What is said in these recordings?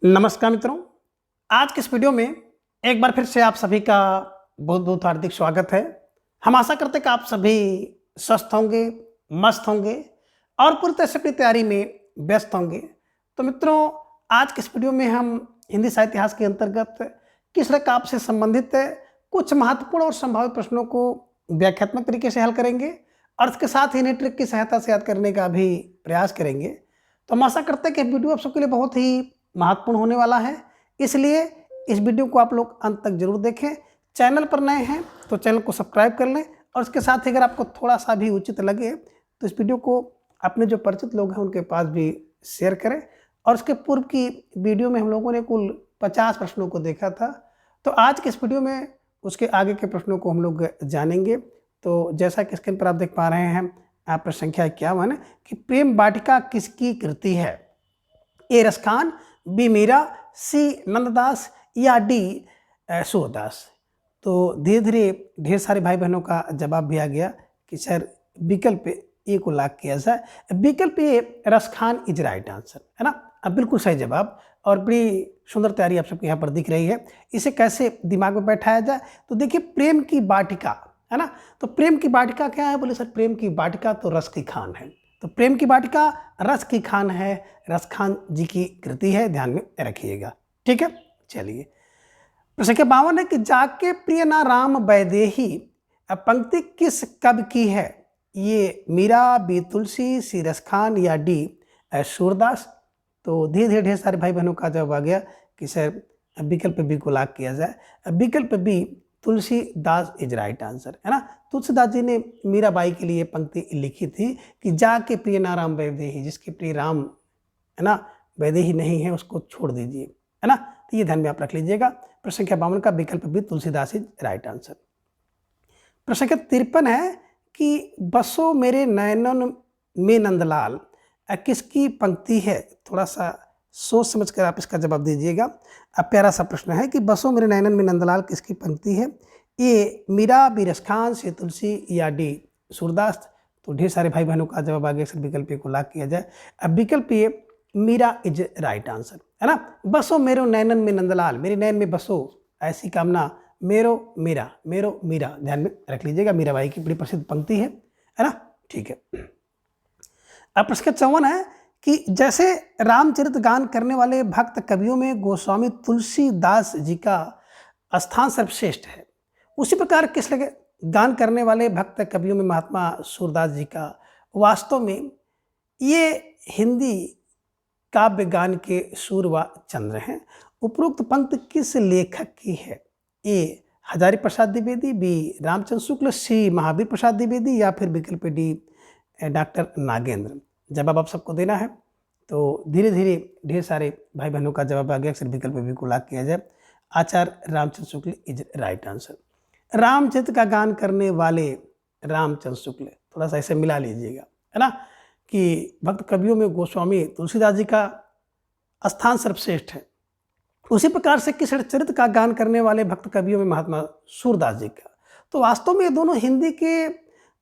नमस्कार मित्रों, आज के इस वीडियो में एक बार फिर से आप सभी का बहुत बहुत हार्दिक स्वागत है। हम आशा करते हैं कि आप सभी स्वस्थ होंगे, मस्त होंगे और पूरी तरह से अपनी तैयारी में व्यस्त होंगे। तो मित्रों, आज के इस वीडियो में हम हिंदी साहित्य इतिहास के अंतर्गत किस रकाब से संबंधित कुछ महत्वपूर्ण और संभावित प्रश्नों को व्याख्यात्मक तरीके से हल करेंगे और इसके साथ ही इन्हें ट्रिक की सहायता से याद करने का भी प्रयास करेंगे। तो हम आशा करते हैं कि वीडियो आप सबके लिए बहुत ही महत्वपूर्ण होने वाला है, इसलिए इस वीडियो को आप लोग अंत तक जरूर देखें। चैनल पर नए हैं तो चैनल को सब्सक्राइब कर लें और इसके साथ ही अगर आपको थोड़ा सा भी उचित लगे तो इस वीडियो को अपने जो परिचित लोग हैं उनके पास भी शेयर करें। और इसके पूर्व की वीडियो में हम लोगों ने कुल 50 प्रश्नों को देखा था, तो आज के इस वीडियो में उसके आगे के प्रश्नों को हम लोग जानेंगे। तो जैसा कि स्क्रीन पर आप देख पा रहे हैं, आप प्रश्न संख्या 51 कि प्रेम वाटिका किसकी कृति है? ए रसखान, बी मीरा, सी नंददास या डी सूरदास। तो धीरे धीरे ढेर सारे भाई बहनों का जवाब भी आ गया कि सर विकल्प ए को लॉक किया जाए। विकल्प ए रसखान इज राइट आंसर, है ना। अब बिल्कुल सही जवाब और बड़ी सुंदर तैयारी आप सबके यहाँ पर दिख रही है। इसे कैसे दिमाग में बैठाया जाए? तो देखिए, प्रेम की वाटिका, है ना। तो प्रेम की वाटिका क्या है? बोले सर प्रेम की वाटिका तो रस की खान है। तो प्रेम की वाटिका रस की खान है, रसखान जी की कृति है, ध्यान में रखिएगा। ठीक है, चलिए। प्रश्न संख्या 52 है कि जाके प्रिय ना राम वैदेही पंक्ति किस कवि की है? ये मीरा, बी तुलसी, सी रसखान या डी सूरदास। तो धीरे धीरे ढेर सारे भाई बहनों का जवाब आ गया कि सर विकल्प बी को लॉक किया जाए। विकल्प B Tulsidas is right answer, है ना। तुलसीदास जी ने मीराबाई के लिए पंक्ति लिखी थी कि जाके प्रिय ना राम वैदेही, जिसके प्रिय राम, है ना, वैदेही नहीं है उसको छोड़ दीजिए, है ना। तो ये ध्यान में आप रख लीजिएगा। प्रश्न संख्या 52 का विकल्प भी तुलसीदास इज राइट आंसर। प्रश्न संख्या 53 है कि बसो मेरे नयनन में नंदलाल किसकी पंक्ति है? थोड़ा सा सोच समझ कर आप इसका जवाब दीजिएगा। अब प्यारा सा प्रश्न है कि बसो मेरे नयनन में नंदलाल किसकी पंक्ति है? ए मीरा, बी रसखान, सी तुलसी या डी सूरदास। तो ढेर सारे भाई बहनों का जवाब आ गया, सर विकल्प ए को लॉक किया जाए। अब विकल्प ए मीरा इज राइट आंसर, है ना। बसो मेरो नैनन में नंदलाल, मेरे नैन में बसो ऐसी कामना, मेरो मीरा, मेरो मीरा, ध्यान में रख लीजिएगा। मीराबाई की बड़ी प्रसिद्ध पंक्ति है ना। ठीक है। अब प्रश्न 54 है कि जैसे रामचरित गान करने वाले भक्त कवियों में गोस्वामी तुलसीदास जी का स्थान सर्वश्रेष्ठ है, उसी प्रकार किस लगे गान करने वाले भक्त कवियों में महात्मा सूरदास जी का वास्तव में ये हिंदी काव्य गान के सूर व चंद्र हैं। उपरोक्त पंक्ति किस लेखक की है? ए हजारी प्रसाद द्विवेदी, बी रामचंद्र शुक्ल, सी महावीर प्रसाद द्विवेदी या फिर विकल्प डी डॉक्टर नागेंद्र। जवाब आप सबको देना है। तो धीरे धीरे ढेर सारे भाई बहनों का जवाब आ गया, अक्सर विकल्प भी को लॉक किया जाए। आचार्य Ramchandra Shukla is right answer. Ramcharit का गान करने वाले रामचंद्र शुक्ल, थोड़ा सा ऐसे मिला लीजिएगा, है ना, कि भक्त कवियों में गोस्वामी तुलसीदास जी का स्थान सर्वश्रेष्ठ है, उसी प्रकार से किस चरित्र का गान करने वाले भक्त कवियों में महात्मा सूरदास जी का। तो वास्तव में ये दोनों हिंदी के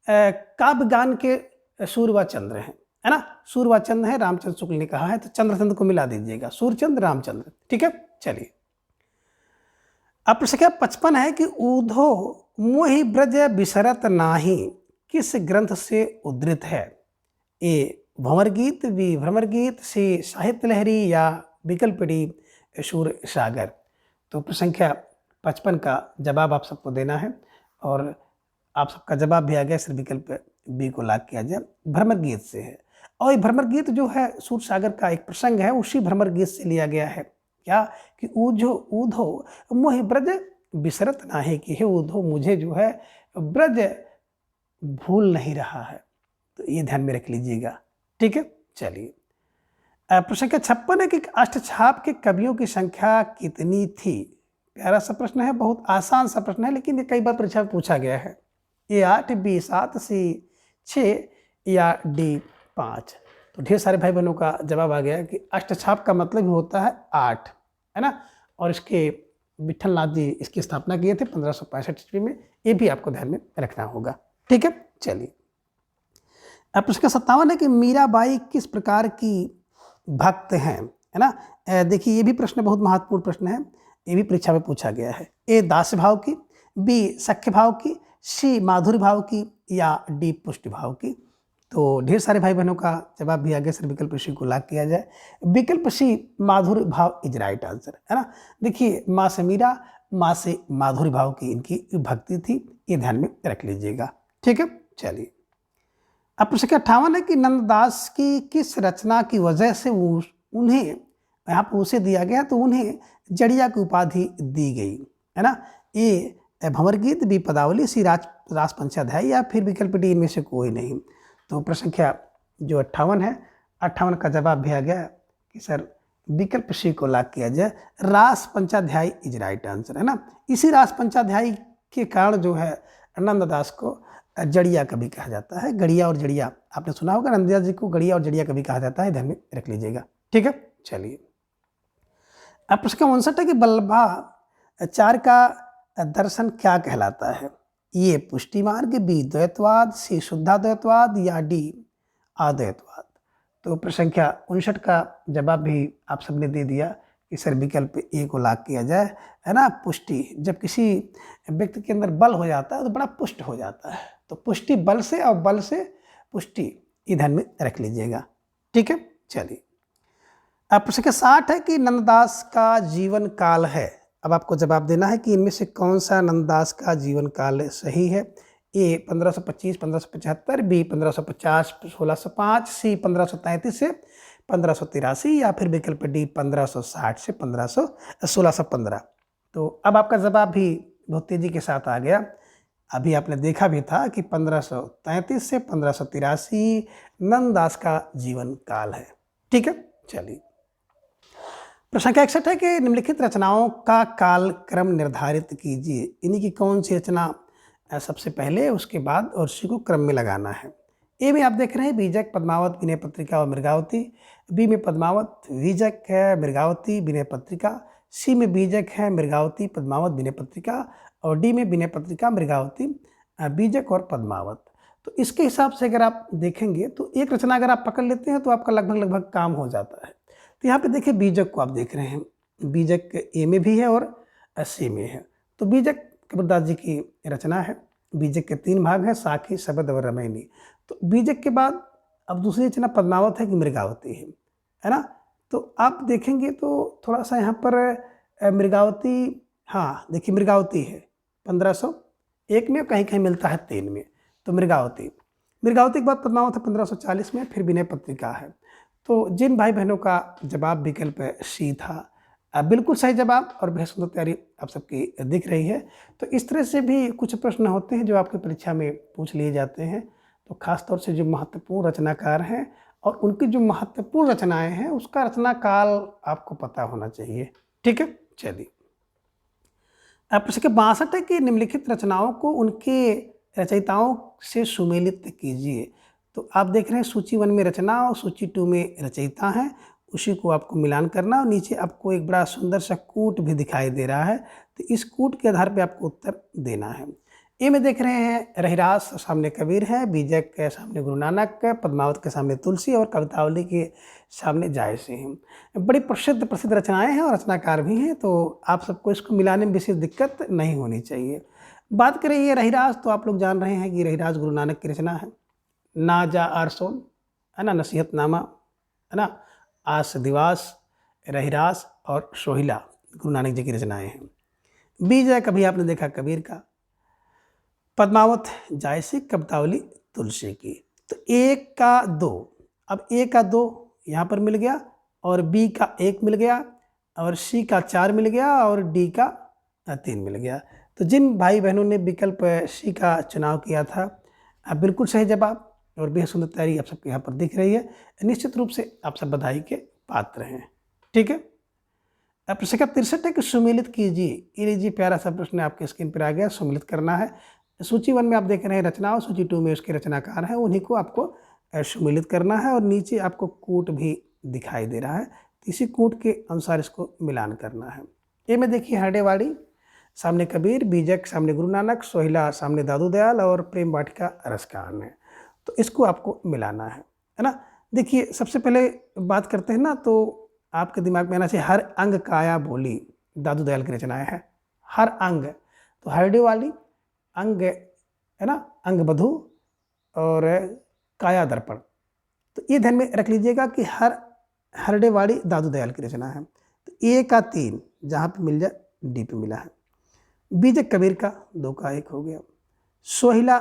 काव्य गान के सूर व चंद्र हैं, है ना। सूर व चंद्र है, रामचंद्र शुक्ल ने कहा है, तो चंद्रचंद्र को मिला दीजिएगा, सूरचंद्र रामचंद्र। ठीक है, चलिए। अब प्रश्न संख्या 55 है कि ऊधो मोहि ब्रज बिसरत नाही किस ग्रंथ से उद्धृत है? ए भंवर गीत, बी भ्रमर गीत, सी साहित्य लहरी या विकल्प डी शूर सागर। तो प्रश्न संख्या 55 का जवाब आप सबको देना है और आप सबका जवाब भी आ गया, सर विकल्प बी को लॉक किया जाए। भ्रमर गीत से है और ये भ्रमर गीत जो है सूर सागर का एक प्रसंग है, उसी भ्रमर गीत से लिया गया है। क्या कि ऊझो ऊधो मोहि ब्रज बिसरत नाहि, कि हे ऊधो मुझे जो है ब्रज भूल नहीं रहा है। तो ये ध्यान में रख लीजिएगा। ठीक है, चलिए। प्रश्न संख्या 56 है कि अष्टछाप के कवियों की संख्या कितनी थी? प्यारा सा प्रश्न है, बहुत आसान सा प्रश्न है, लेकिन ये कई बार परीक्षा में पूछा गया है। ए 8, बी 7, सी 6 या डी 5। तो ढेर सारे भाई बहनों का जवाब आ गया कि अष्टछाप का मतलब होता है 8, है ना। और इसके विठल नाथ जी इसकी स्थापना किए थे 1565 ईस्वी में, ये भी आपको ध्यान में रखना होगा। ठीक है, चलिए। अब प्रश्न 57 है कि मीराबाई किस प्रकार की भक्त हैं? है ना। देखिए ये भी प्रश्न बहुत महत्वपूर्ण प्रश्न है, ये भी परीक्षा में पूछा गया है। ए दास्य भाव की, बी सख्य भाव की, सी माधुर्य भाव की, या डी पुष्टि भाव की। तो ढेर सारे भाई बहनों का जवाब भी आ गया सर, विकल्प सी को लॉक किया जाए। विकल्प सी माधुर्य भाव इज राइट आंसर, है ना। देखिए माँ से मीरा, माँ से माधुर्य भाव की इनकी भक्ति थी, ये ध्यान में रख लीजिएगा। ठीक है, चलिए अब प्रश्न 58 है कि नंददास की किस रचना की वजह से उन्हें, यहाँ पर उसे दिया गया तो उन्हें जड़िया की उपाधि दी गई, है ना। ए भंवर गीत, बी पदावली, सी रास पंचाध्याय, या फिर विकल्प डी इनमें से कोई नहीं। तो प्रश्न संख्या जो 58 है, 58 का जवाब भी आ गया कि सर विकल्प सी को लॉक किया जाए, रास पंचाध्याय इज राइट आंसर, है ना। इसी रास पंचाध्याय के कारण जो है नंददास को जड़िया कभी कहा जाता है। गड़िया और जड़िया आपने सुना होगा, नंददास जी को गड़िया और जड़िया कभी कहा जाता है, ध्यान में रख लीजिएगा। ठीक है, चलिए अब प्रश्न 59 है कि वल्लभाचार्य का दर्शन क्या कहलाता है। ये पुष्टि मार्ग, बी द्वैतवाद, सी शुद्धाद्वैतवाद, या डी अद्वैतवाद। तो प्रश्न संख्या 59 का जवाब भी आप सबने दे दिया कि सर विकल्प ए को लॉक किया जाए, है ना। पुष्टि, जब किसी व्यक्ति के अंदर बल हो जाता है तो बड़ा पुष्ट हो जाता है, तो पुष्टि बल से और बल से पुष्टि, ये ध्यान में रख लीजिएगा। ठीक है, चलिए अब प्रश्न संख्या 60 है कि नंददास का जीवन काल है। अब आपको जवाब देना है कि इनमें से कौन सा नंददास का जीवन काल सही है। ए 1525 1575, बी 1550 1605, सी 1533 से 1583, या फिर विकल्प डी 1560 से 1615। तो अब आपका जवाब भी बहुत तेजी के साथ आ गया। अभी आपने देखा भी था कि 1533 से 1583 नंददास का जीवन काल है। ठीक है, चलिए प्रश्न संख्या 61 है कि निम्नलिखित रचनाओं का काल क्रम निर्धारित कीजिए। इन्हीं की कौन सी रचना सबसे पहले, उसके बाद और उसी को क्रम में लगाना है। ए में आप देख रहे हैं बीजक, पद्मावत, विनय पत्रिका और मृगावती। बी में पद्मावत, बीजक है, मृगावती, विनय पत्रिका। सी में बीजक है, मृगावती, पद्मावत, विनय पत्रिका। और डी में विनय पत्रिका, मृगावती, बीजक और पद्मावत। तो इसके हिसाब से अगर आप देखेंगे तो एक रचना अगर आप पकड़ लेते हैं तो आपका लगभग काम हो जाता है। तो यहाँ पे देखिए बीजक को आप देख रहे हैं, बीजक ए में भी है और सी में है। तो बीजक कबीरदास जी की रचना है। बीजक के 3 भाग हैं, साखी, शबद और रामायणी। तो बीजक के बाद अब दूसरी रचना पद्मावत है कि मृगावती है ना। तो आप देखेंगे तो थोड़ा सा यहाँ पर मृगावती, हाँ देखिए मृगावती है 1501 में, कहीं कहीं मिलता है 3 में। तो मृगावती के बाद पद्मावत है 1540 में, फिर विनय पत्रिका है। तो जिन भाई बहनों का जवाब विकल्प सी था, बिल्कुल सही जवाब और बेहद सुंदर तैयारी आप सबकी दिख रही है। तो इस तरह से भी कुछ प्रश्न होते हैं जो आपकी परीक्षा में पूछ लिए जाते हैं। तो खास तौर से जो महत्वपूर्ण रचनाकार हैं और उनकी जो महत्वपूर्ण रचनाएं हैं उसका रचना काल आपको पता होना चाहिए। ठीक है, चलिए अब प्रश्न 62 है कि निम्नलिखित रचनाओं को उनके रचयिताओं से सुमेलित कीजिए। तो आप देख रहे हैं सूची 1 में रचना और सूची 2 में रचयिता हैं, उसी को आपको मिलान करना। और नीचे आपको एक बड़ा सुंदर सा कूट भी दिखाई दे रहा है, तो इस कूट के आधार पे आपको उत्तर देना है। ए में देख रहे हैं रहिरास सामने कबीर है, बीजक के सामने गुरु नानक, पद्मावत के सामने तुलसी और कवितावली के सामने जायसे हैं। बड़ी प्रसिद्ध रचनाएं हैं और रचनाकार भी हैं, तो आप सबको इसको मिलाने में विशेष दिक्कत नहीं होनी चाहिए। बात करें ये रहिरास, तो आप लोग जान रहे हैं कि रहिरास गुरु नानक की रचना है। ना जा आरसोन, है ना, नसीहतनामा, है ना, आस दिवास, रहिरास और सोहिला गुरु नानक जी की रचनाएं हैं। बीजक अभी आपने देखा कबीर का, पद्मावत जायसी, कवितावली तुलसी की। तो 1 का 2, अब ए का 2 यहाँ पर मिल गया और बी का 1 मिल गया और सी का 4 मिल गया और डी का 3 मिल गया। तो जिन भाई बहनों ने विकल्प सी का चुनाव किया था, अब बिल्कुल सही जवाब और बेहद सुंदर तैयारी आप सबके यहाँ पर दिख रही है। निश्चित रूप से आप सब बधाई के पात्र हैं। ठीक है, अब प्रश्न 63 है कि सुमेलित कीजिए। ये लीजिए प्यारा सा प्रश्न आपके स्क्रीन पर आ गया, सुमेलित करना है। सूची 1 में आप देख रहे हैं रचनाओं, सूची 2 में उसके रचनाकार हैं, उन्हीं को आपको सुमेलित करना है। और नीचे आपको कूट भी दिखाई दे रहा है, इसी कूट के अनुसार इसको मिलान करना है। ए में देखिए हरडेवाड़ी, सामने कबीर, बीजक सामने गुरु नानक, सोहिला सामने दादू दयाल और प्रेम वाटिका रसकान है। तो इसको आपको मिलाना है ना। देखिए सबसे पहले बात करते हैं ना, तो आपके दिमाग में आना चाहिए हर अंग काया बोली दादू दयाल की रचनाएं हैं। हर अंग, तो हरडे वाली अंग है ना, अंग बधू और काया दर्पण, तो ये ध्यान में रख लीजिएगा कि हरडे वाली दादू दयाल की रचना है। तो ए का 3 जहाँ पे मिल जाए डी पे मिला है। बीज कबीर का 2 का 1 हो गया। सोहिला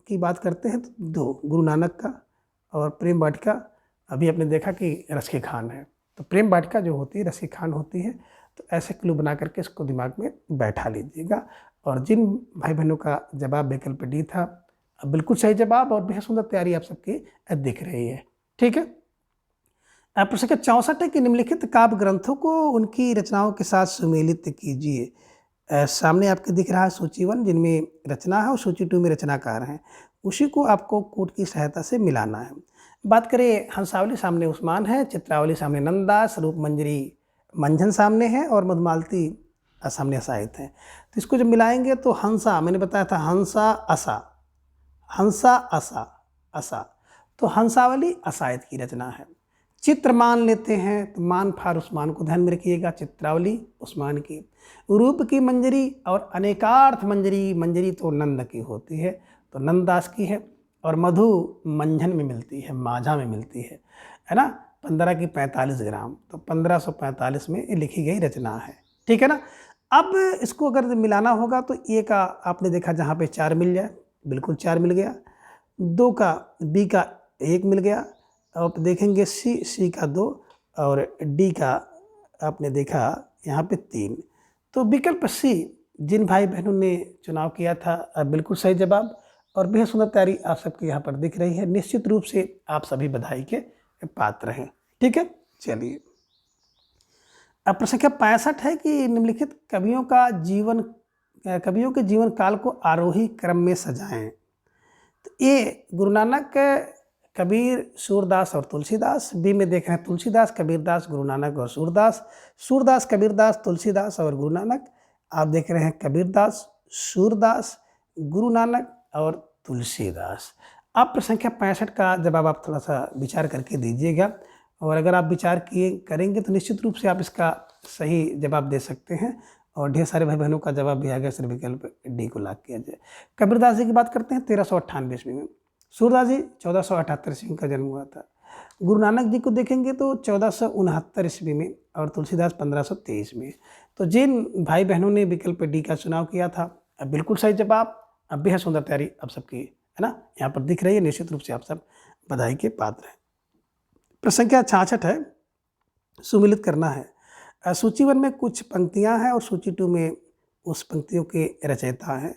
की बात करते हैं तो 2 गुरु नानक का, और प्रेम वाटिका अभी आपने देखा कि रस के खान है। तो प्रेम वाटिका जो होती है रस की खान होती है। तो ऐसे क्लू बना करके इसको दिमाग में बैठा लीजिएगा। और जिन भाई बहनों का जवाब विकल्प डी था, अब बिल्कुल सही जवाब और बेहद सुंदर तैयारी आप सबकी दिख रही है। ठीक है, प्रश्न संख्या 64 है कि निम्नलिखित काव्य ग्रंथों को उनकी रचनाओं के साथ सुमेलित कीजिए। सामने आपके दिख रहा है सूची 1 जिनमें रचना है और सूची 2 में रचनाकार हैं, उसी को आपको कोट की सहायता से मिलाना है। बात करें हंसावली, सामने उस्मान है, चित्रावली सामने नंददास, रूप मंजरी मंझन सामने है और मधुमालती सामने असाहित है। तो इसको जब मिलाएंगे तो हंसा, मैंने बताया था हंसा असा, हंसा असा असा, तो हंसावली असाहित की रचना है। चित्र मान लेते हैं तो मान फार उस्मान को ध्यान में रखिएगा, चित्रावली उस्मान की। रूप की मंजरी और अनेकार्थ मंजरी, मंजरी तो नंद की होती है तो नंददास की है। और मधु मंझन में मिलती है, माझा में मिलती है ना, 15 की 45 ग्राम, तो 1545 में लिखी गई रचना है। ठीक है ना। अब इसको अगर मिलाना होगा तो ए का आपने देखा जहाँ पे 4 मिल जाए, बिल्कुल 4 मिल गया। 2 का, बी का 1 मिल गया। आप देखेंगे सी का 2 और डी का आपने देखा यहाँ पे 3। तो विकल्प सी जिन भाई बहनों ने चुनाव किया था बिल्कुल सही जवाब और बेहद सुंदर तैयारी आप सबके यहाँ पर दिख रही है। निश्चित रूप से आप सभी बधाई के पात्र हैं। ठीक है, चलिए अब प्रश्न संख्या 65 है कि निम्नलिखित कवियों के जीवन काल को आरोही क्रम में सजाएं। तो ए गुरु नानक, कबीर, सूरदास और तुलसीदास। बी में देख रहे हैं तुलसीदास, कबीरदास, गुरु नानक और सूरदास। सूरदास, कबीरदास, तुलसीदास और गुरु नानक। आप देख रहे हैं कबीरदास, सूरदास, गुरु नानक और तुलसीदास। अब प्रश्न संख्या 65 का जवाब आप थोड़ा सा विचार करके दीजिएगा, और अगर आप विचार करेंगे तो निश्चित रूप से आप इसका सही जवाब दे सकते हैं। और ढेर सारे भाई बहनों का जवाब भी आ गया, सिर्फ विकल्प डी को लॉक किया जाए। कबीरदास जी की बात करते हैं 1398 ईस्वी में, सूरदास जी 1478 ईस्वी का जन्म हुआ था। गुरु नानक जी को देखेंगे तो 1469 ईस्वी में और तुलसीदास 1523 में। तो जिन भाई बहनों ने विकल्प डी का चुनाव किया था बिल्कुल सही जवाब। अब बेहद सुंदर तैयारी आप सबकी है ना यहाँ पर दिख रही है, निश्चित रूप से आप सब बधाई के पात्र हैं। प्रश्न संख्या 66 है, सुमिलित करना है। सूची 1 में कुछ पंक्तियां हैं और सूची 2 में उस पंक्तियों के रचयिता हैं,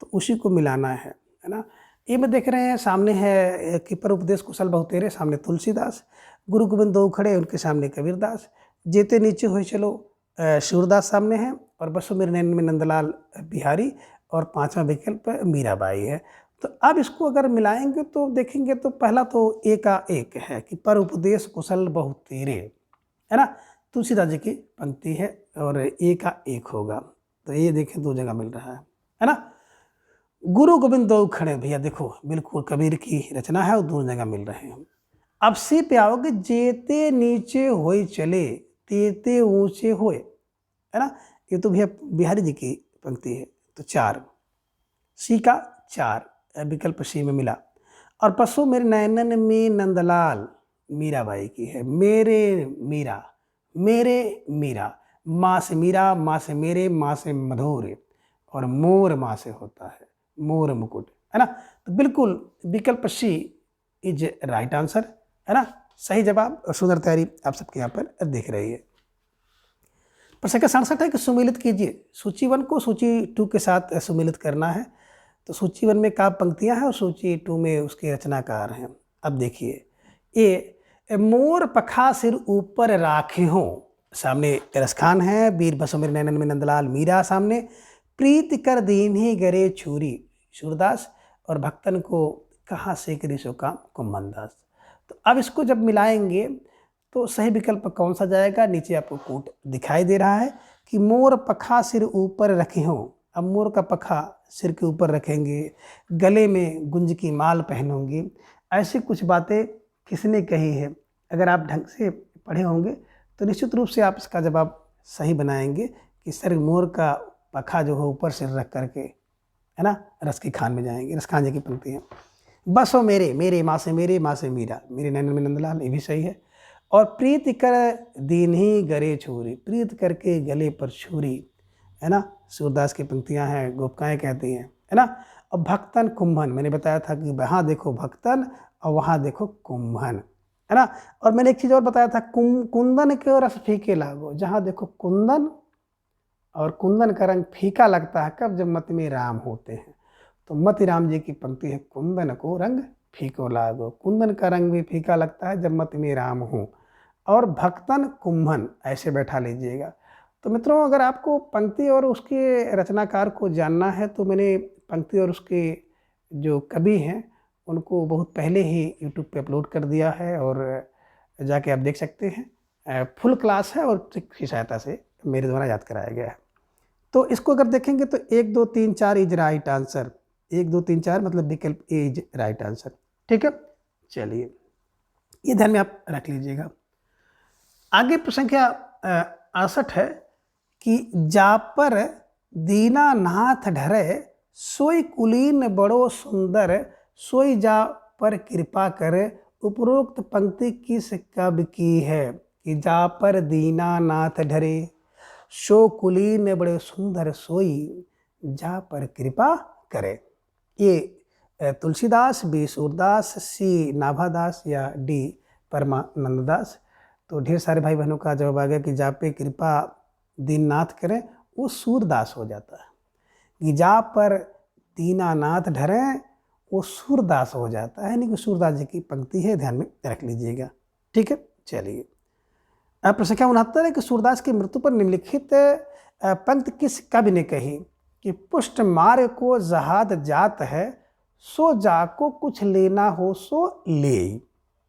तो उसी को मिलाना है ना। ये में देख रहे हैं सामने है कि पर उपदेश कुशल बहुतेरे, सामने तुलसीदास। गुरु गोविंद 2 खड़े, उनके सामने कबीरदास। जेते नीचे हुए चलो सूरदास सामने है, और बसो मेरे नैन में नंदलाल बिहारी, और 5वां विकल्प मीराबाई है। तो अब इसको अगर मिलाएंगे तो देखेंगे तो पहला तो ए का 1 है कि पर उपदेश कुशल बहुतेरे, है ना, तुलसीदास जी की पंक्ति है और ए का 1 होगा। तो ये देखें 2 जगह मिल रहा है ना। गुरु गोविंद 2 खड़े, भैया देखो बिल्कुल कबीर की रचना है और 2 जगह मिल रहे हैं। अब सी पे आओगे, जेते नीचे होए चले तेते ऊंचे होए, है ना, ये तो भैया बिहारी जी की पंक्ति है। तो 4, सी का 4 विकल्प सी में मिला। और पशु मेरे नैनन में नंदलाल मीराबाई की है। मेरे मीरा, मेरे मीरा, माँ से मीरा, माँ से मेरे, माँ से मधुर, और मोर माँ से होता है मोर मुकुट, है ना। तो बिल्कुल विकल्प सी इज राइट आंसर, है ना, सही जवाब और सुंदर तैयारी आप सबके यहाँ पर दिख रही है। प्रश्न संख्या 67 है कि सुमेलित कीजिए। सूची 1 को सूची 2 के साथ सुमेलित करना है। तो सूची 1 में काव्य पंक्तियां हैं और सूची 2 में उसके रचनाकार हैं। अब देखिए, ए मोर पखा सिर ऊपर राखे हों, सामने रसखान है। वीर बसो मेरे नैनन में नंदलाल मीरा सामने। प्रीत कर दीन्ही गरे छुरी सूरदास, और भक्तन को कहाँ से करी सो काम कुम्भनदास। तो अब इसको जब मिलाएंगे तो सही विकल्प कौन सा जाएगा। नीचे आपको कोट दिखाई दे रहा है कि मोर पखा सिर ऊपर रखे हों। अब मोर का पखा सिर के ऊपर रखेंगे, गले में गुंज की माल पहनोगे, ऐसी कुछ बातें किसने कही है। अगर आप ढंग से पढ़े होंगे तो निश्चित रूप से आप इसका जवाब सही बनाएंगे कि सर मोर का पखा जो है ऊपर से रख करके, है ना, रस की खान में जाएंगे। रस खान जी की पंक्ति है। बस हो मेरे माँ से मीरा, मेरे नैनन में नंदलाल, ये भी सही है। और प्रीत कर दीन ही गरे छुरी, प्रीत करके गले पर छुरी, है ना, सूरदास की पंक्तियां हैं, गोपकाएँ कहती हैं, है ना। और भक्तन कुंभन, मैंने बताया था कि वहाँ देखो भक्तन और वहाँ देखो कुंभन, है ना। और मैंने एक चीज़ और बताया था, कुंदन के रस फीके लागो, जहाँ देखो कुंदन और कुंदन का रंग फीका लगता है कब, जब मत में राम होते हैं। तो मति राम जी की पंक्ति है, कुंदन को रंग फीको लागो, कुंदन का रंग भी फीका लगता है जब मत में राम हो। और भक्तन कुंभन ऐसे बैठा लीजिएगा। तो मित्रों, अगर आपको पंक्ति और उसके रचनाकार को जानना है तो मैंने पंक्ति और उसके जो कवि हैं उनको बहुत पहले ही यूट्यूब पे अपलोड कर दिया है, और जाके आप देख सकते हैं। फुल क्लास है और ट्रिक की सहायता से मेरे द्वारा याद कराया गया है। तो इसको अगर देखेंगे तो 1 2 3 4 इज राइट आंसर, 1 2 3 4 मतलब विकल्प ए इज राइट आंसर। ठीक है, चलिए ये ध्यान में आप रख लीजिएगा। आगे प्रश्न संख्या 68 है कि जा पर दीनानाथ ढरे, सोई कुलीन बड़ो सुंदर, सोई जा पर कृपा करे। उपरोक्त पंक्ति किस कवि की है? कि जा पर दीनानाथ ढरे, सो कुलीन बड़े सुंदर, सोई जा पर कृपा करे। ये तुलसीदास, बी सूरदास, सी नाभादास या डी परमानंददास। तो ढेर सारे भाई बहनों का जवाब आ गया कि जा पे कृपा दीननाथ करें, वो सूरदास हो जाता है। कि जा पर दीनानाथ ढरें, वो सूरदास हो जाता है, यानी कि सूरदास जी की पंक्ति है, ध्यान में रख लीजिएगा। ठीक है, चलिए अब प्रश्न संख्या 69 है कि सूरदास की मृत्यु पर निम्नलिखित पंक्ति किस कवि ने कही? कि पुष्ट मार्ग को जहाद जात है, सो जाको कुछ लेना हो सो ले,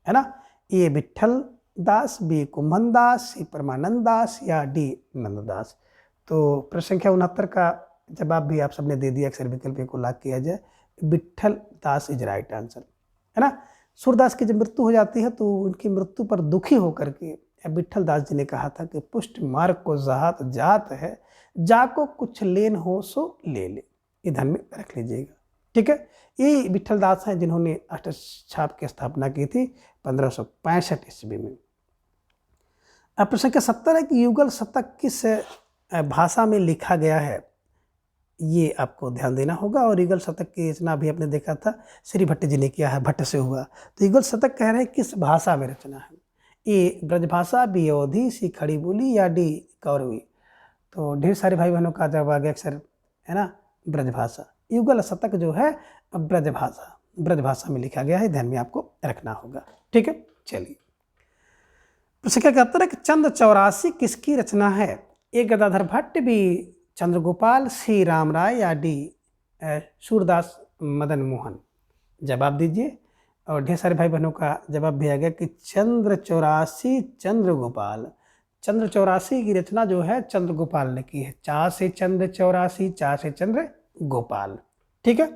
है ना। ये विठल दास, बी कुंभन दास, सी परमानंद दास या डी नंददास। तो प्रश्न संख्या 69 का जवाब भी आप सबने दे दिया, अक्सर विकल्प को लाग किया जाए, विठल दास इज राइट आंसर, है ना। सूरदास की जब मृत्यु हो जाती है तो उनकी मृत्यु पर दुखी होकर के विठल दास जी ने कहा था कि पुष्ट मार्ग को जहात जात है, जाको कुछ लेन हो सो ले ले। ये ध्यान में रख लीजिएगा। ठीक है, ये विठल दास हैं जिन्होंने अष्टछाप की स्थापना की थी 1565 ईस्वी में। अब प्रश्न संख्या 70 है कि युगल शतक किस भाषा में लिखा गया है? ये आपको ध्यान देना होगा। और युगल शतक की रचना भी आपने देखा था श्री भट्ट जी ने किया है, भट्ट से हुआ। तो युगल शतक कह रहे हैं किस भाषा में रचना है? ए ब्रजभाषा, बी अवधी, सी खड़ी बोली या डी कौरवी। तो ढेर सारे भाई बहनों का जवाब आ गया अक्सर, है ना, ब्रजभाषा। युगल शतक जो है ब्रजभाषा में लिखा गया है, ध्यान में आपको रखना होगा। ठीक है, चलिए प्रश्न क्या कहता है कि चंद्र 84 किसकी रचना है? ए गदाधर भट्ट, बी चंद्रगोपाल, सी राम राय या डी सूरदास मदन मोहन। जवाब दीजिए। और ढेर सारे भाई बहनों का जवाब भी आ गया कि चंद्र 84 चंद्रगोपाल। चंद्र 84 की रचना जो है चंद्रगोपाल ने की है। चा से चंद्र 84, चा से चंद्र गोपाल। ठीक है,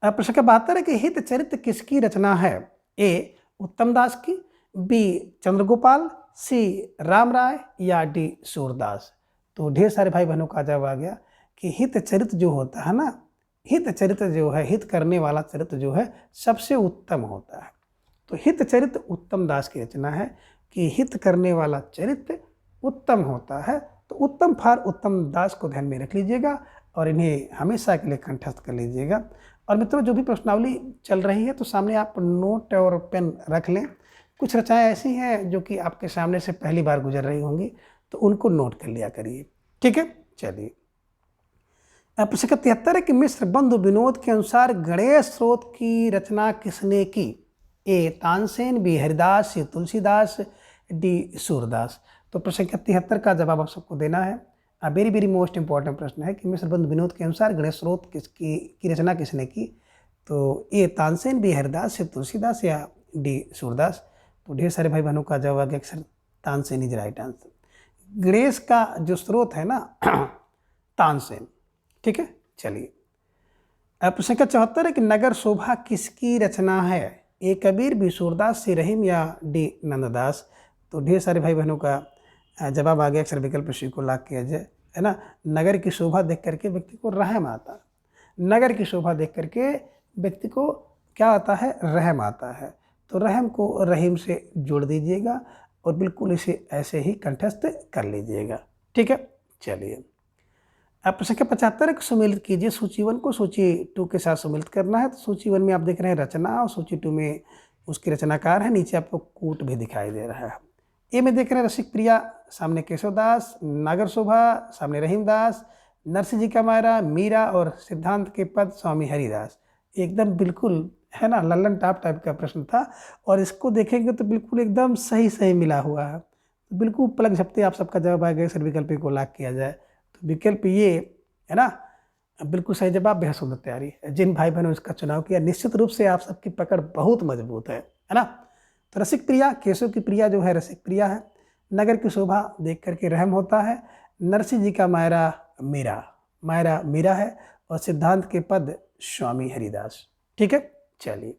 प्रश्न का 72 है कि हित चरित्र किसकी रचना है? ए उत्तम दास की, बी चंद्रगोपाल, सी राम राय या डी सूरदास। तो ढेर सारे भाई बहनों का जवाब आ गया कि हित चरित्र जो होता है ना, हित चरित्र जो है, हित करने वाला चरित्र जो है सबसे उत्तम होता है। तो हित चरित्र उत्तम दास की रचना है कि हित करने वाला चरित्र उत्तम होता है। तो उत्तम फार उत्तम दास को ध्यान में रख लीजिएगा और इन्हें हमेशा के लिए कंठस्थ कर लीजिएगा। और मित्रों, जो भी प्रश्नावली चल रही है तो सामने आप नोट और पेन रख लें। कुछ रचनाएं ऐसी हैं जो कि आपके सामने से पहली बार गुजर रही होंगी, तो उनको नोट कर लिया करिए। ठीक है, चलिए प्रश्न 73 है कि मिश्र बंधु विनोद के अनुसार गणेश स्रोत की रचना किसने की? ए तानसेन, बी हरिदास, सी तुलसीदास, डी सूरदास। तो प्रश्न 73 का जवाब आप सबको देना है। वेरी वेरी मोस्ट इंपॉर्टेंट प्रश्न है कि मिश्र बंधु विनोद के अनुसार गणेश स्रोत की रचना किसने की? तो ए तानसेन, बी हरिदास, सी तुलसीदास या डी सूरदास। तो ढेर सारे भाई बहनों का जवाब आ गया अक्सर Tansen is right answer. Ganesh का जो स्रोत है ना तानसेन। ठीक है, चलिए प्रश्न का 74 है कि नगर शोभा किसकी रचना है? ए कबीर, बी सूरदास, सी रहीम या डी नंददास। तो ढेर सारे भाई बहनों का जवाब आ गया अक्षर विकल्प सी को लाख किया जाए, है ना। नगर की शोभा देख करके व्यक्ति को रहम आता है। नगर की शोभा देख करके व्यक्ति को क्या आता है, रहम आता है। तो रहम को रहीम से जोड़ दीजिएगा और बिल्कुल इसे ऐसे ही कंठस्थ कर लीजिएगा। ठीक है, चलिए अब प्रश्न संख्या 75 को सम्मिलित कीजिए। सूची 1 को सूची 2 के साथ सम्मिलित करना है। तो सूची 1 में आप देख रहे हैं रचना और सूची 2 में उसके रचनाकार है। नीचे आपको कूट भी दिखाई दे रहा है। ए में देख रहे हैं रसिक प्रिया, सामने केशवदास, नागर शोभा, सामने रहीमदास, नरसिंह जी का मायरा, मीरा और सिद्धांत के पद स्वामी हरिदास। एकदम बिल्कुल, है ना, लल्लन टॉप टाइप का प्रश्न था और इसको देखेंगे तो बिल्कुल एकदम सही सही मिला हुआ है। तो बिल्कुल पलक झपते आप सबका जवाब आ गया। सर विकल्प को लाख किया जाए तो विकल्प ये, है ना, बिल्कुल सही जवाब। बेहद सुंदर तैयारी। जिन भाई बहनों ने इसका चुनाव किया निश्चित रूप से आप सबकी पकड़ बहुत मजबूत है ना। तो रसिक प्रिया, केशव की प्रिया जो है रसिक प्रिया है। नगर की शोभा देख करके रहम होता है। नरसिंह जी का मायरा मीरा, मायरा मीरा है। और सिद्धांत के पद स्वामी हरिदास। ठीक है, चलिए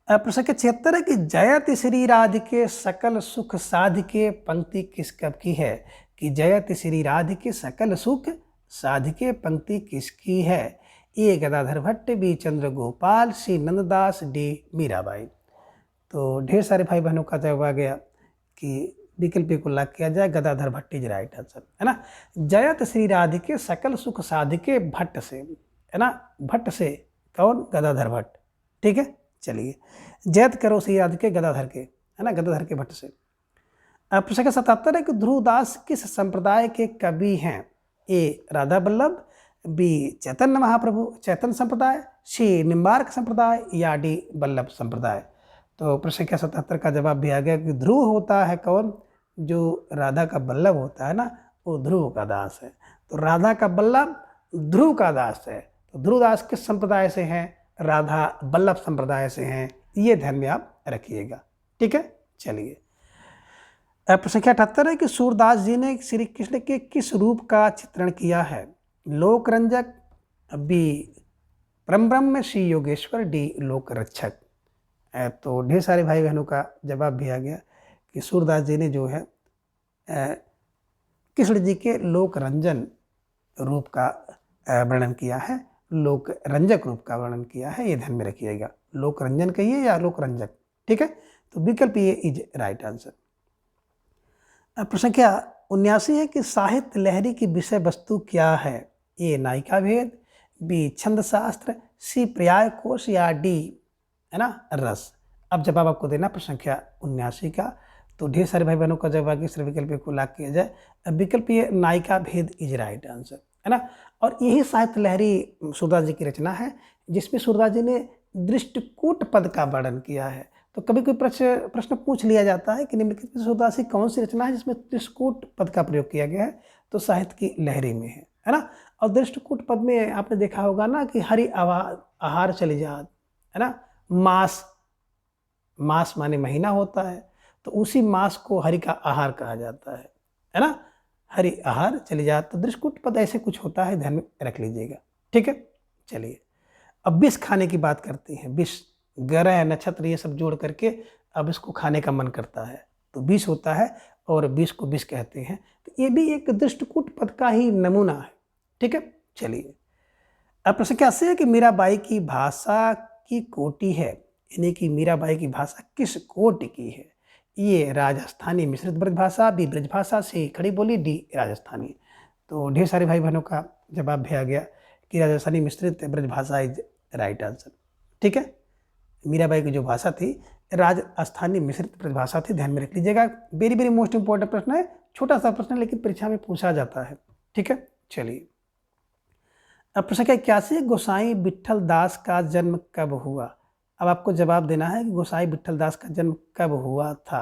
प्रश्न संख्या 76 है कि जयति श्री राधिके सकल सुख साधिके पंक्ति किस कब की है। कि जयति श्री राधिके सकल सुख साधिके पंक्ति किसकी है। ए गदाधर भट्ट, बी चंद्र गोपाल, सी नंददास, डी मीराबाई। तो ढेर सारे भाई बहनों का जवाब आ गया कि विकल्प को लाख किया जाए। Gadadhar Bhatt is right answer, है ना। जयत श्री राधिके सकल सुख साधिके भट्ट से, है ना, भट्ट से कौन, गदाधर भट्ट। ठीक है, चलिए जयत करो श्री राधिके गदाधर के, है ना, गदाधर के भट्ट से। प्रश्न संख्या 77 है कि ध्रुवदास किस संप्रदाय के कवि हैं। ए राधा वल्लभ, बी चैतन्य महाप्रभु चैतन्य संप्रदाय, सी निम्बार्क संप्रदाय या डी वल्लभ संप्रदाय। तो प्रश्न संख्या 77 का जवाब भी आ गया कि ध्रुव होता है कौन, जो राधा का वल्लभ होता है ना, वो ध्रुव का दास है। तो राधा का वल्लभ ध्रुव का दास है। तो ध्रुवदास किस संप्रदाय से हैं, राधा वल्लभ संप्रदाय से हैं। ये ध्यान में आप रखिएगा। ठीक है, चलिए प्रश्न संख्या 78 है कि सूरदास जी ने श्री कृष्ण के किस रूप का चित्रण किया है। लोकरंजक, बी परम ब्रह्म, सी योगेश्वर, डी लोक रक्षक। तो ढेर सारे भाई बहनों का जवाब भी आ गया कि सूरदास जी ने जो है कृष्ण जी के लोक रंजन रूप का वर्णन किया है, लोक रंजक रूप का वर्णन किया है। ये ध्यान में रखिएगा, लोक रंजन कहिए या लोक रंजक। ठीक है, तो विकल्प ये इज राइट आंसर। प्रश्न संख्या 79 है कि साहित्य लहरी की विषय वस्तु क्या है। ए नायिका भेद, बी छंद शास्त्र, सी पर्याय कोश या डी, है ना, रस। अब जवाब आपको देना प्रश्न संख्या 79 का। तो ढेर सारे भाई बहनों का जवाब इस विकल्प को लाख किया जाए। विकल्प ये नायिका भेद इज राइट आंसर, है ना। और यही साहित्य लहरी सूरदास जी की रचना है जिसमें सूरदास जी ने दृष्टिकूट पद का वर्णन किया है। तो कभी कोई प्रश्न पूछ लिया जाता है कि निम्नलिखित में सूरदास की कौन सी रचना है जिसमें दृष्टिकूट पद का प्रयोग किया गया है, तो साहित्य की लहरी में है ना। और दृष्टिकूट पद में आपने देखा होगा ना कि हरि आहार चली जात, है ना, मास, मास माने महीना होता है, तो उसी मास को हरि का आहार कहा जाता है ना। हरि आहार चली जात, तो दृष्टिकूट पद ऐसे कुछ होता है, ध्यान में रख लीजिएगा। ठीक है, चलिए अब विष खाने की बात करते हैं। विष, ग्रह, नक्षत्र ये सब जोड़ करके अब इसको खाने का मन करता है, तो विष होता है और विष को विष कहते हैं। तो ये भी एक दृष्टिकूट पद का ही नमूना है। ठीक है, चलिए अब प्रश्न क्या है कि मीराबाई की भाषा की कोटि है, यानी कि मीराबाई की भाषा किस कोटि की है। ये राजस्थानी मिश्रित ब्रजभाषा, बी ब्रजभाषा, सी खड़ी बोली, डी राजस्थानी। तो ढेर सारे भाई बहनों का जवाब भी आ गया कि राजस्थानी मिश्रित ब्रजभाषा इज राइट आंसर। ठीक है, मीराबाई की जो भाषा थी राजस्थानी मिश्रित ब्रजभाषा थी, ध्यान में रख लीजिएगा। वेरी वेरी मोस्ट इंपॉर्टेंट प्रश्न है, छोटा सा प्रश्न है लेकिन परीक्षा में पूछा जाता है। ठीक है, चलिए अब प्रश्न क्या 81 गोसाई विट्ठल दास का जन्म कब हुआ। अब आपको जवाब देना है कि गोसाई विट्ठल दास का जन्म कब हुआ था।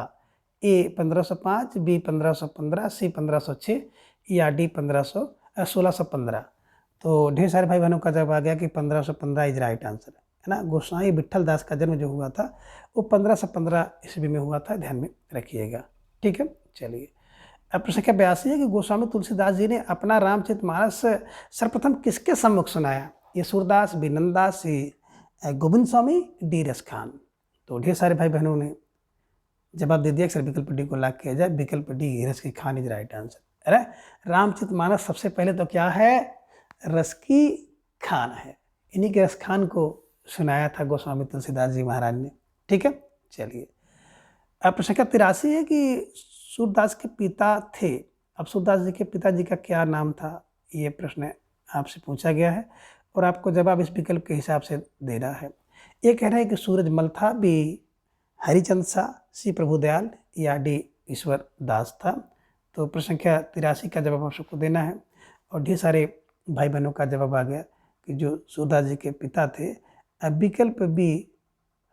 ए 1505, बी 1515, सी 1506 या डी 1615। तो ढेर सारे भाई बहनों का जवाब आ गया कि 1515 इज राइट आंसर, है ना। गोसाई विट्ठल दास का जन्म जो हुआ था वो 1515 ईस्वी में हुआ था, ध्यान में रखिएगा। ठीक है, चलिए अब प्रश्न क्या 82 है कि गोस्वामी तुलसीदास जी ने अपना रामचरितमानस सर्वप्रथम किसके सम्मुख सुनाया। ये सूरदास, बी नंददास, सी गोविंद स्वामी, डी रस खान। तो ढेर सारे भाई बहनों ने जवाब दे दिया, अक्सर विकल्प डी को लॉक किया जाए। विकल्प डी रस की खान इज राइट आंसर। अरे रामचरितमानस सबसे पहले तो क्या है, रस की खान है। इन्हीं के रस खान को सुनाया था गोस्वामी तुलसीदास जी महाराज ने। ठीक है, चलिए। अब प्रश्न संख्या 83 है कि सूरदास के पिता थे। अब सूरदास जी के पिताजी का क्या नाम था, ये प्रश्न आपसे पूछा गया है और आपको जवाब इस विकल्प के हिसाब से देना है। ये कह रहे हैं कि सूरजमल था, बी हरिचंद शाह, सी प्रभुदयाल, या डी ईश्वर दास था। तो प्रश्न संख्या 83 का जवाब आप सबको देना है और ढेर सारे भाई बहनों का जवाब आ गया कि जो सूरदास जी के पिता थे, अब विकल्प बी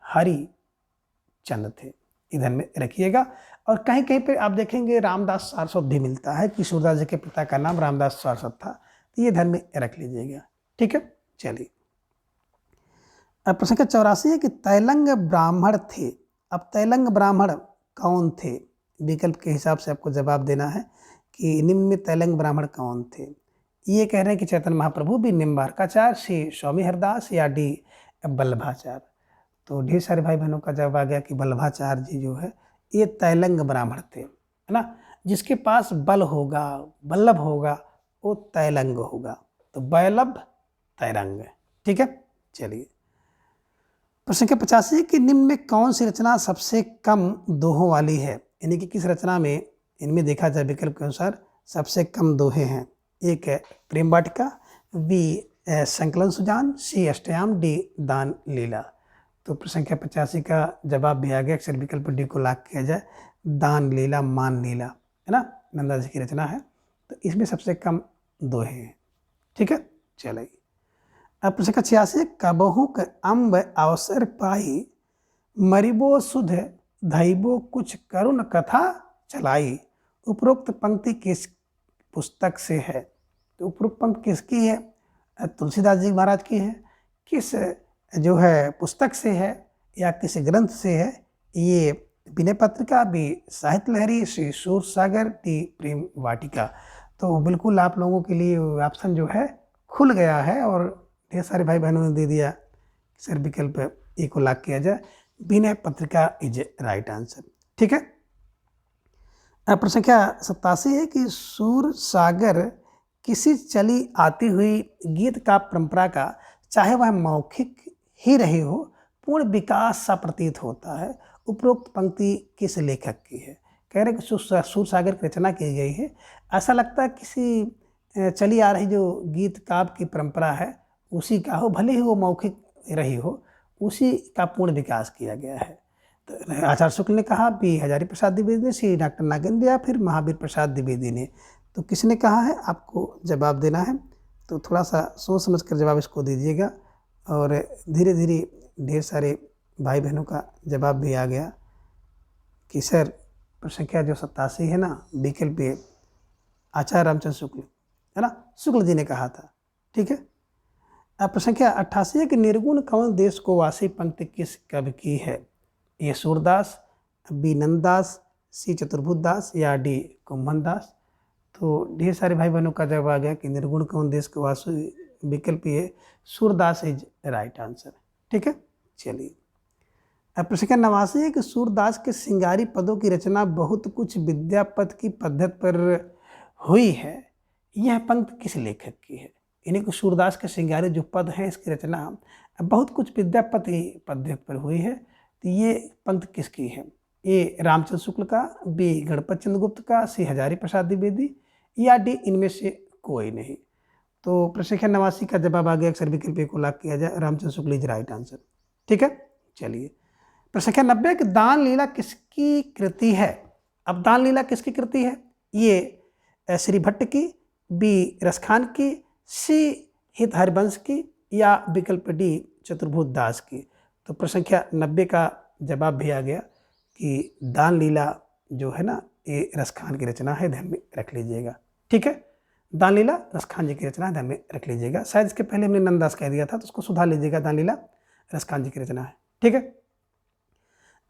हरिचंद थे। इधर में रखिएगा। और कहीं कहीं पे आप देखेंगे रामदास सारस्वत भी मिलता है कि सूरदास जी के पिता का नाम रामदास सारस्वत था, तो ये ध्यान में रख लीजिएगा। ठीक है, चलिए। अब प्रश्न संख्या 84 है कि तैलंग ब्राह्मण थे। अब तैलंग ब्राह्मण कौन थे, विकल्प के हिसाब से आपको जवाब देना है कि निम्न में तैलंग ब्राह्मण कौन थे। ये कह रहे हैं कि चैतन्य महाप्रभु, बी निम्बार्काचार्य, सी स्वामी हरदास, या डी वल्लभाचार्य। तो ढेर सारे भाई बहनों का जवाब आ गया कि वल्लभाचार्य जी जो है ये तैलंग ब्राह्मण थे, है ना। जिसके पास बल होगा, वल्लभ होगा, वो तैलंग होगा। तो वैलभ तैरंग। ठीक है, चलिए। प्रश्न संख्या 85 कि निम्न में कौन सी रचना सबसे कम दोहों वाली है, यानी कि किस रचना में इनमें देखा जाए विकल्प के अनुसार सबसे कम दोहे हैं। एक है प्रेम वाटिका, बी संकलन सुजान, सी अष्टयाम, डी दान लीला। तो प्रश्न संख्या 85 का जवाब भी आ गया, अक्सर विकल्प डी को लॉक किया जाए। दान लीला मान लीला, है ना, नंदा जी की रचना है। तो इसमें सबसे कम दोहे हैं। ठीक है, चलिए। अब प्रश्न संख्या 86 कबहू क अम्ब अवसर पाई, मरिबो सुध धैबो कुछ करुण कथा चलाई। उपरोक्त पंक्ति किस पुस्तक से है। तो उपरोक्त पंक्ति किसकी है, तुलसीदास जी महाराज की है। किस जो है पुस्तक से है या किस ग्रंथ से है, ये विनय पत्रिका, बी साहित्य लहरी, सी सूरसागर, डी प्रेम वाटिका। तो बिल्कुल आप लोगों के लिए ऑप्शन जो है खुल गया है और ढेर सारे भाई बहनों ने दे दिया सर विकल्प ए को लॉक किया जाए। Vinay Patrika is right answer. ठीक है। प्रश्न संख्या 87 है कि सूरसागर किसी चली आती हुई गीत का परंपरा का, चाहे वह मौखिक ही रही हो, पूर्ण विकास सा प्रतीत होता है। उपरोक्त पंक्ति किस लेखक की है। कह रहे कि सूरसागर की रचना की गई है। ऐसा लगता है किसी चली आ रही जो गीत काव्य की परंपरा है उसी का हो, भले ही वो मौखिक रही हो, उसी का पूर्ण विकास किया गया है। तो आचार्य शुक्ल ने कहा, बी हजारी प्रसाद द्विवेदी ने, सी डॉक्टर नागेंद्र, या फिर महावीर प्रसाद द्विवेदी ने। तो किसने कहा है आपको जवाब देना है। तो थोड़ा सा सोच समझ कर जवाब इसको दीजिएगा। और धीरे धीरे ढेर सारे भाई बहनों का जवाब भी आ गया कि सर प्रश्न संख्या जो 87 है ना, विकल्प पे आचार्य रामचंद्र शुक्ल, है ना, शुक्ल जी ने कहा था। ठीक है। अब प्रश्न संख्या 88 है कि निर्गुण कौन देश को वासी पंक्ति किस कवि की है। ये सूरदास, बी नंददास, सी चतुर्भुजदास, या डी कुंभनदास। तो ढेर सारे भाई बहनों का जवाब आ गया कि निर्गुण कौन देश को वासी, विकल्प ये सूरदास इज राइट आंसर। ठीक है, चलिए। अब प्रश्न संख्या 89 है कि सूरदास के सिंगारी पदों की रचना बहुत कुछ विद्यापति की पद्धति पर हुई है। यह पंक्ति किस लेखक की है। यानी कि सूरदास के सिंगारी जो पद हैं इसकी रचना बहुत कुछ विद्यापति पद्धति पर हुई है। तो ये पंक्ति किसकी है। ए रामचंद्र शुक्ल का, बी गणपत चंद्रगुप्त का, सी हजारी प्रसाद द्विवेदी, या डी इनमें से कोई नहीं। तो प्रश्न संख्या 89 का जवाब आ गया, अक्सर विकल्प को लॉक किया जाए, Ramchandra Shukla is right answer. ठीक है, चलिए। प्रश्न संख्या 90 कि दान लीला किसकी कृति है। अब दान लीला किसकी कृति है। ये श्री भट्ट की, बी रसखान की, सी हित हरिवंश की, या विकल्प डी चतुर्भुज दास की। तो प्रश्न संख्या 90 का जवाब भी आ गया कि दान लीला जो है ना ये रसखान की रचना है, ध्यान में रख लीजिएगा। ठीक है, दान लीला रसखान जी की रचना ध्यान में रख लीजिएगा। शायद इसके पहले हमने नंददास कह दिया था तो उसको सुधार लीजिएगा, दान लीला रसखान जी की रचना है। ठीक है।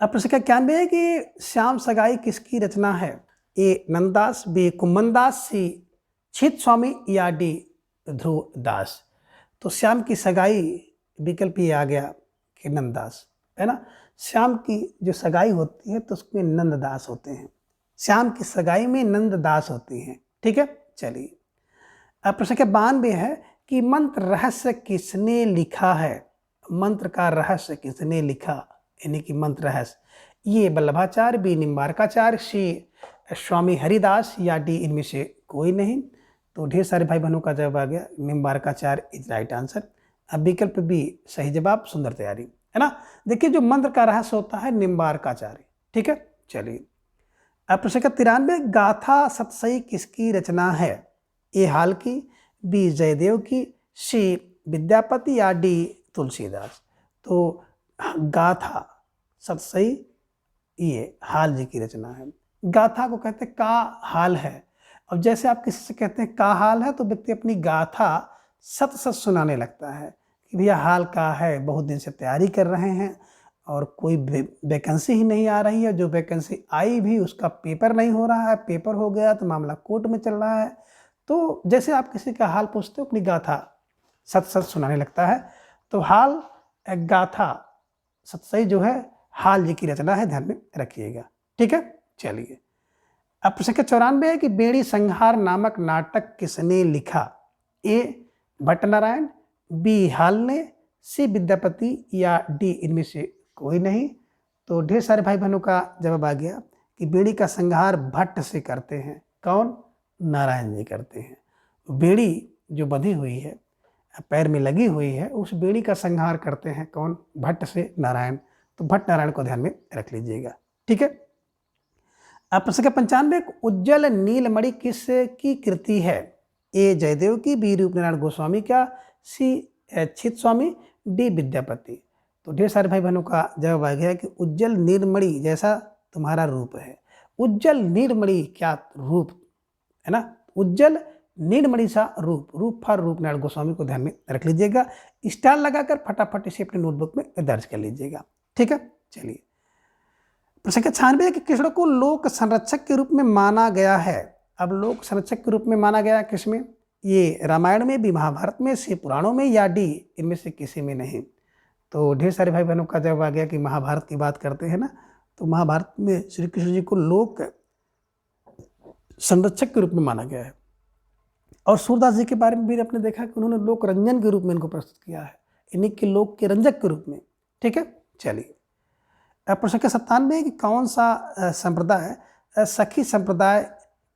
अब प्रश्न संख्या 91 है कि श्याम सगाई किसकी रचना है। ए नंददास, बी कुंभनदास, सी छित स्वामी, या डी ध्रुवदास। तो श्याम की सगाई विकल्प ये आ गया कि नंददास, है ना। श्याम की जो सगाई होती है तो उसमें नंददास होते हैं। श्याम की सगाई में नंददास होती हैं। ठीक है, चलिए। अब प्रश्न संख्या 92 है कि मंत्र रहस्य किसने लिखा है? मंत्र का रहस्य किसने लिखा, यानी कि मंत्र रहस्य। ये वल्लभाचार्य, बी निम्बारकाचार्य, सी स्वामी हरिदास, या डी इनमें से कोई नहीं। तो ढेर सारे भाई बहनों का जवाब आ गया निम्बारकाचार्य इज राइट आंसर। अब विकल्प बी सही जवाब, सुंदर तैयारी, है ना। देखिए जो मंत्र का रहस्य होता है निम्बारकाचार्य। ठीक है, चलिए। अब प्रश्न संख्या 93, गाथा सतसई किसकी रचना है? ए हाल की, बी जयदेव की, सी विद्यापति, या डी तुलसीदास। तो गाथा सतसई ये हाल जी की रचना है। गाथा को कहते हैं का हाल है। अब जैसे आप किसी से कहते हैं का हाल है तो व्यक्ति अपनी गाथा सत सत सुनाने लगता है कि भैया हाल का है, बहुत दिन से तैयारी कर रहे हैं और कोई वैकेंसी ही नहीं आ रही है, जो वैकेंसी आई भी उसका पेपर नहीं हो रहा है, पेपर हो गया तो मामला कोर्ट में चल रहा है। तो जैसे आप किसी का हाल पूछते हो अपनी गाथा सत सत सुनाने लगता है। तो हाल गाथा सतसई जो है हाल जी की रचना है, ध्यान में रखिएगा। ठीक है, चलिए। अब प्रश्न संख्या 94 है कि बेड़ी संहार नामक नाटक किसने लिखा? ए भट्टनारायण, बी हाल ने, सी विद्यापति, या डी इनमें से कोई नहीं। तो ढेर सारे भाई बहनों का जवाब आ गया कि बेड़ी का संहार भट्ट से करते हैं। कौन? नारायण जी करते हैं। बेड़ी जो बंधी हुई है, पैर में लगी हुई है, उस बेड़ी का संहार करते हैं कौन? भट्ट से नारायण। तो भट्ट नारायण को ध्यान में रख लीजिएगा। ठीक है। अब प्रश्न संख्या 95, उज्जवल नीलमणि किस की कृति है? ए जयदेव की, बी रूपनारायण गोस्वामी का, सी चित स्वामी, डी विद्यापति। तो ढेर सारे भाई बहनों का जवाब आ गया कि उज्जवल नीलमणि जैसा तुम्हारा रूप है। उज्जवल नीलमणि क्या रूप है ना, उज्जवल नीलमणि सा रूप, रूप फॉर रूपनारायण गोस्वामी को ध्यान में रख लीजिएगा। स्टार लगाकर फटाफट इसे अपने नोटबुक में दर्ज कर लीजिएगा। ठीक है, चलिए। प्रश्न संख्या 96 कि कृष्ण को लोक संरक्षक के रूप में माना गया है। अब लोक संरक्षक के रूप में माना गया किसमें? ये रामायण में, भी महाभारत में, से पुराणों में, या डी इनमें से किसी में नहीं। तो ढेर सारे भाई बहनों का जवाब आ गया कि महाभारत की बात करते हैं ना, तो महाभारत में श्री कृष्ण जी को लोक संरक्षक के रूप में माना गया है। और सूरदास जी के बारे में भी आपने देखा कि उन्होंने लोक रंजन के रूप में इनको प्रस्तुत किया है, इन्हीं के लोक के रंजक के रूप में। ठीक है, चलिए। प्रश्न संख्या 97 कि कौन सा संप्रदाय सखी संप्रदाय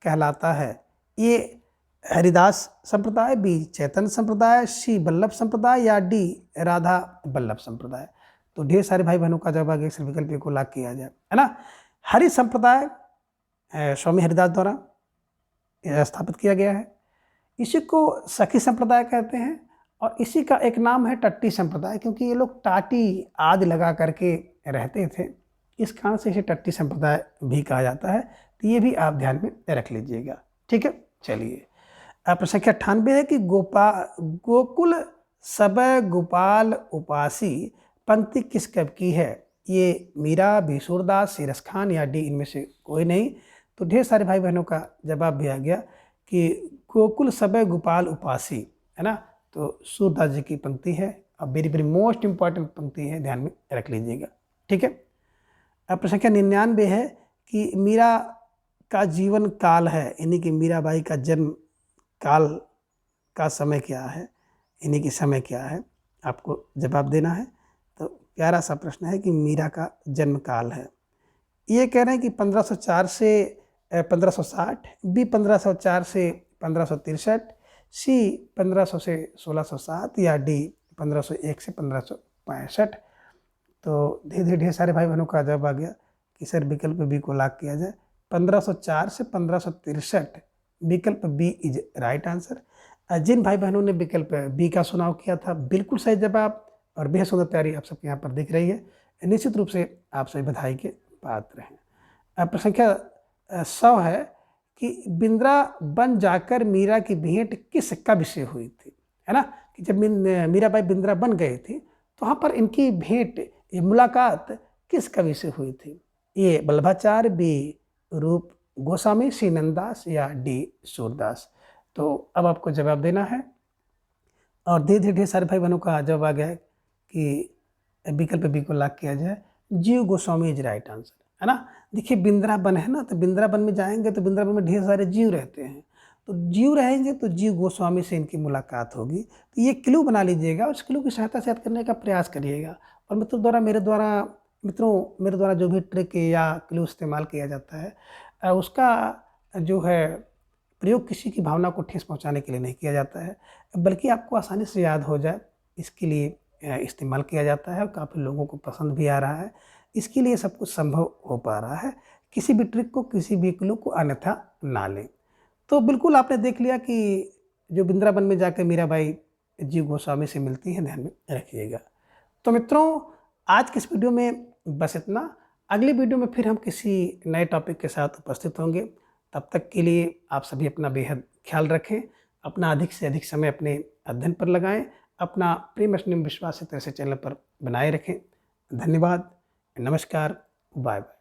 कहलाता है? ये हरिदास संप्रदाय, बी चैतन्य संप्रदाय, सी वल्लभ संप्रदाय, या डी राधा वल्लभ संप्रदाय। तो ढेर सारे भाई बहनों का जवाब आगे विकल्प को लाग किया जाए, है ना। हरि संप्रदाय स्वामी हरिदास द्वारा स्थापित किया गया है, इसी को सखी संप्रदाय कहते हैं। और इसी का एक नाम है टट्टी संप्रदाय, क्योंकि ये लोग टाटी आदि लगा करके रहते थे, इस कारण से इसे टट्टी संप्रदाय भी कहा जाता है। तो ये भी आप ध्यान में रख लीजिएगा। ठीक है, चलिए। प्रश्न संख्या 98 है कि गोकुल सब गोपाल उपासी पंक्ति किस कवि की है? ये मीरा, बी सूरदास, सी रसखान, या डी इनमें से कोई नहीं। तो ढेर सारे भाई बहनों का जवाब भी आ गया कि गोकुल सब गोपाल उपासी, है ना। तो सूरदास जी की पंक्ति है, अब वेरी वेरी मोस्ट इंपॉर्टेंट पंक्ति है, ध्यान में रख लीजिएगा। ठीक है। अब प्रश्न संख्या 99 है कि मीरा का जीवन काल है, यानी कि मीराबाई का जन्म काल का समय क्या है, यानी कि समय क्या है, आपको जवाब देना है। तो प्यारा सा प्रश्न है कि मीरा का जन्म काल है, ये कह रहे हैं कि 1504 से 1560, बी 1504 से 1563, सी 1500 से 1607, या डी 1501 से 1565। तो धीरे धीरे ढेर सारे भाई बहनों का जवाब आ गया कि सर विकल्प बी को लॉक किया जाए। 1504 से 1563 विकल्प बी इज राइट आंसर। जिन भाई बहनों ने विकल्प बी का चुनाव किया था, बिल्कुल सही जवाब और बेहद सुंदर तैयारी आप सबके यहाँ पर दिख रही है, निश्चित रूप से आप सभी बधाई के पात्र हैं। अब प्रश्न संख्या 100 है कि बिंद्रा बन जाकर मीरा की भेंट किस कवि से हुई थी, है ना। कि जब मीराबाई बिंद्रा बन गई थी तो वहाँ पर इनकी भेंट, ये मुलाकात किस कवि से हुई थी? ए वल्लभाचार्य, बी रूप गोस्वामी, सी नंददास, या डी सूरदास। तो अब आपको जवाब देना है और धीरे धीरे ढेर सारे भाई बहनों का जवाब आ गया है कि विकल्प बी को लॉक किया जाए। जीव गोस्वामी इज राइट आंसर, है ना। देखिए बिंद्रावन है ना, तो बिंद्रावन में जाएंगे तो बिंद्रावन में ढेर सारे जीव रहते हैं, तो जीव रहेंगे तो जीव गोस्वामी से इनकी मुलाकात होगी। तो ये क्लू बना लीजिएगा और इस क्लू की सहायता से याद करने का प्रयास करिएगा। और मित्रों मेरे द्वारा जो भी ट्रिक या क्लू इस्तेमाल किया जाता है उसका जो है प्रयोग किसी की भावना को ठेस पहुंचाने के लिए नहीं किया जाता है, बल्कि आपको आसानी से याद हो जाए इसके लिए इस्तेमाल किया जाता है। और काफ़ी लोगों को पसंद भी आ रहा है, इसके लिए सब कुछ संभव हो पा रहा है। किसी भी ट्रिक को, किसी भी क्लू को अन्यथा ना लें। तो बिल्कुल आपने देख लिया कि जो वृंदावन में जाकर मीराबाई जीव गोस्वामी से मिलती हैं, ध्यान में रखिएगा। तो मित्रों आज के इस वीडियो में बस इतना। अगली वीडियो में फिर हम किसी नए टॉपिक के साथ उपस्थित होंगे। तब तक के लिए आप सभी अपना बेहद ख्याल रखें, अपना अधिक से अधिक समय अपने अध्ययन पर लगाएं, अपना प्रेम स्नेह विश्वास इस तरह से चैनल पर बनाए रखें। धन्यवाद, नमस्कार, बाय बाय।